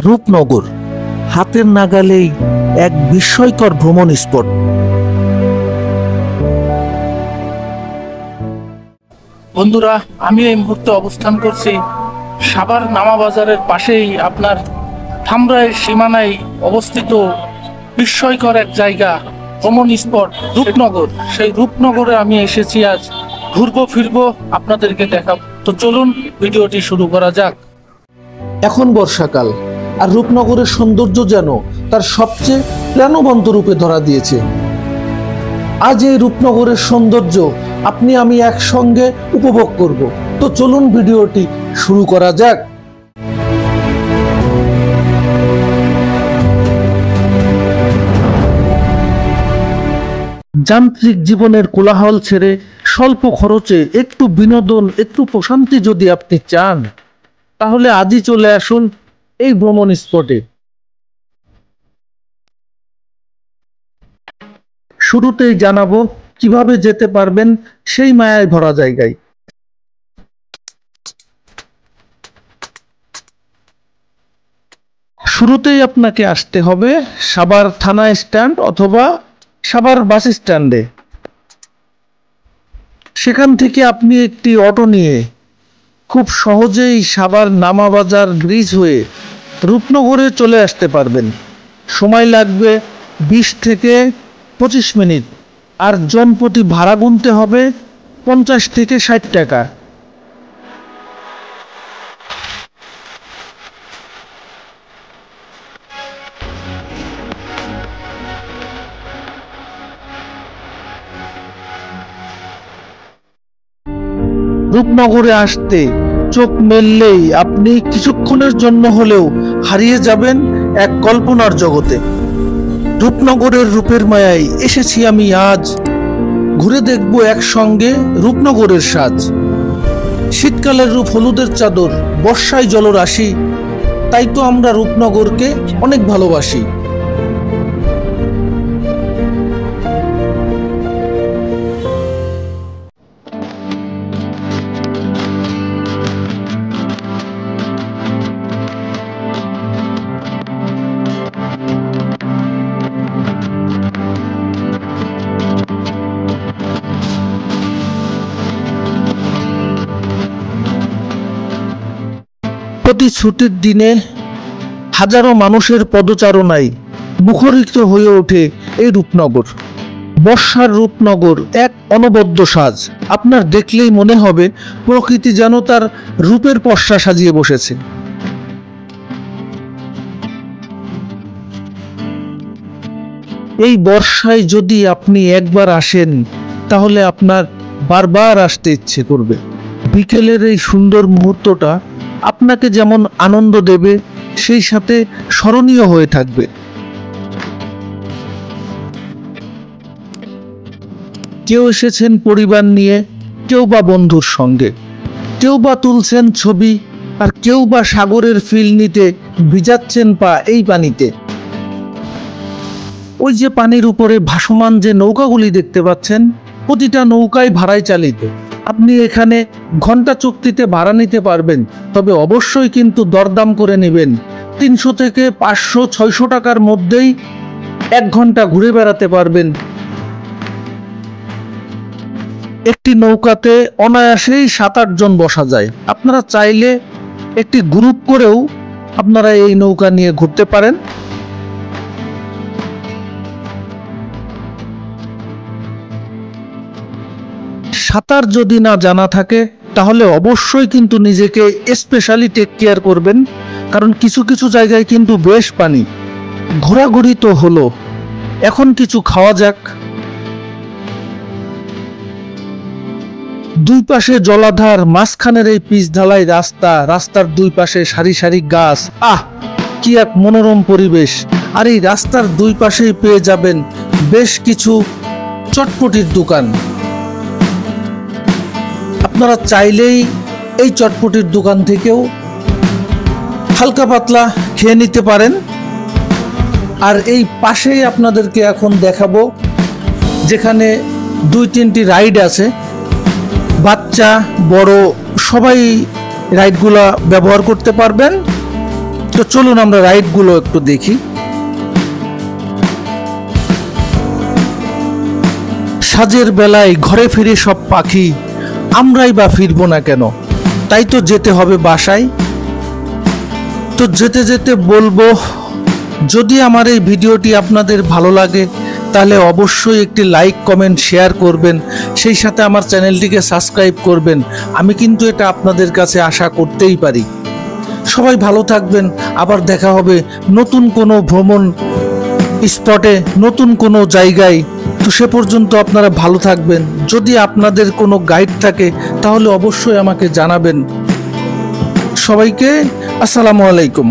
রূপনগর হাতের নাগালেই এক বিস্ময়কর ভ্রমণ স্পট। বন্ধুরা, আমি এই মুহূর্তে অবস্থান করছি সাভার নামা বাজারের পাশেই আপনার ধামরাইয়ের সীমানায় অবস্থিত বিস্ময়কর এক জায়গা, ভ্রমণ স্পট রূপনগর। সেই রূপনগরে আমি এসেছি, আজ ঘুরবো ফিরবো, আপনাদেরকে দেখাবো। তো চলুন ভিডিওটি শুরু করা যাক। এখন বর্ষাকাল, আর রূপনগরের সৌন্দর্য যেন তার সবচেয়ে প্রাণবন্ত রূপে ধরা দিয়েছে। আজ এই রূপনগরের সৌন্দর্য আপনি আমি একসঙ্গে উপভোগ করব। তো চলুন ভিডিওটি শুরু করা যাক। যান্ত্রিক জীবনের কোলাহল ছেড়ে স্বল্প খরচে একটু বিনোদন, একটু প্রশান্তি যদি আপনি চান, তাহলে আজই চলে আসুন এই ভ্রমণ স্পটে। শুরুতেই জানাবো কিভাবে যেতে পারবেন সেই মায়ায় ভরা জায়গায়। শুরুতেই আপনাকে আসতে হবে সাভার থানা স্ট্যান্ড অথবা সাভার বাস স্ট্যান্ডে। সেখান থেকে আপনি একটি অটো নিয়ে খুব সহজেই সাভার নামা বাজার ব্রিজ হয়ে রূপনগরে চলে আসতে পারবেন। সময় লাগবে 20 থেকে 25 মিনিট, আর জনপ্রতি ভাড়া গুনতে হবে 50 থেকে 60 টাকা। রূপনগরে আসতে চোখ মেললেই আপনি কিছুক্ষণের জন্য হলেও হারিয়ে যাবেন এক কল্পনার জগতে। রূপনগরের রূপের মায়ায় এসেছি আমি আজ, ঘুরে দেখব একসঙ্গে রূপনগরের সাজ। শীতকালের রূপ হলুদের চাদর, বর্ষায় জলরাশি, তাই তো আমরা রূপনগরকে অনেক ভালোবাসি। প্রতি ছুটির দিনে হাজারো মানুষের পদচারণায় মুখরিত হয়ে ওঠে এই রূপনগর। বর্ষার রূপনগর এক অনবদ্য সাজ। আপনার দেখলেই মনে হবে প্রকৃতি যেন তার রূপের পসরা সাজিয়ে বসেছে। এই বর্ষায় যদি আপনি একবার আসেন, তাহলে আপনার বারবার আসতে ইচ্ছে করবে। বিকেলের এই সুন্দর মুহূর্তটা আপনাকে যেমন আনন্দ দেবে, সেই সাথে স্মরণীয় হয়ে থাকবে। কেউ এসেছেন পরিবার নিয়ে, কেউ বা বন্ধুর সঙ্গে, কেউ বা তুলছেন ছবি, আর কেউ বা সাগরের ফিল নিতে ভিজাচ্ছেন পা এই পানিতে। ওই যে পানির উপরে ভাসমান যে নৌকাগুলি দেখতে পাচ্ছেন, প্রতিটা নৌকায় ভাড়ায় চালিত। আপনি এখানে ঘন্টা চুক্তিতে ভাড়া নিতে পারবেন, তবে অবশ্যই কিন্তু দরদাম করে নেবেন। 300 থেকে 500-600 টাকার মধ্যেই 1 ঘন্টা ঘুরে বেড়াতে পারবেন। একটি নৌকাতে অনায়াসেই 7-8 জন বসা যায়। আপনারা চাইলে একটি গ্রুপ করেও আপনারা এই নৌকা নিয়ে ঘুরতে পারেন। সাঁতার যদি না জানা থাকে, তাহলে অবশ্যই কিন্তু নিজেকে স্পেশালি টেক কেয়ার করবেন, কারণ কিছু কিছু জায়গায় কিন্তু বেশ পানি। ঘোরাঘুরি তো হলো, এখন কিছু খাওয়া যাক। দুই পাশে জলাধার, মাঝখানের এই পিচ ঢালাই রাস্তা, রাস্তার দুই পাশে সারি সারি গাছ। কি এক মনোরম পরিবেশ। আর এই রাস্তার দুই পাশেই পেয়ে যাবেন বেশ কিছু চটপটির দোকান। আপনারা চাইলেই এই চটপটির দোকান থেকেও হালকা পাতলা খেয়ে নিতে পারেন। আর এই পাশেই আপনাদেরকে এখন দেখাবো, যেখানে 2-3টি রাইড আছে। বাচ্চা বড় সবাই রাইডগুলা ব্যবহার করতে পারবেন। তো চলুন আমরা রাইডগুলো একটু দেখি। সাজের বেলায় ঘরে ফিরে সব পাখি, আমরাই বা ফিরবো না কেন, তাই তো যেতে হবে বাসায়। তো যেতে যেতে বলবো, যদি আমার এই ভিডিওটি আপনাদের ভালো লাগে তাহলে অবশ্যই একটি লাইক, কমেন্ট, শেয়ার করবেন, সেই সাথে আমার চ্যানেলটিকে সাবস্ক্রাইব করবেন। আমি কিন্তু এটা আপনাদের কাছে আশা করতেই পারি। সবাই ভালো থাকবেন, আবার দেখা হবে নতুন কোনো ভ্রমণ স্পটে, নতুন কোনো জায়গায়। তো সে পর্যন্ত আপনারা ভালো থাকবেন। যদি আপনাদের কোনো গাইড থাকে তাহলে অবশ্যই আমাকে জানাবেন। সবাইকে আসসালামু আলাইকুম।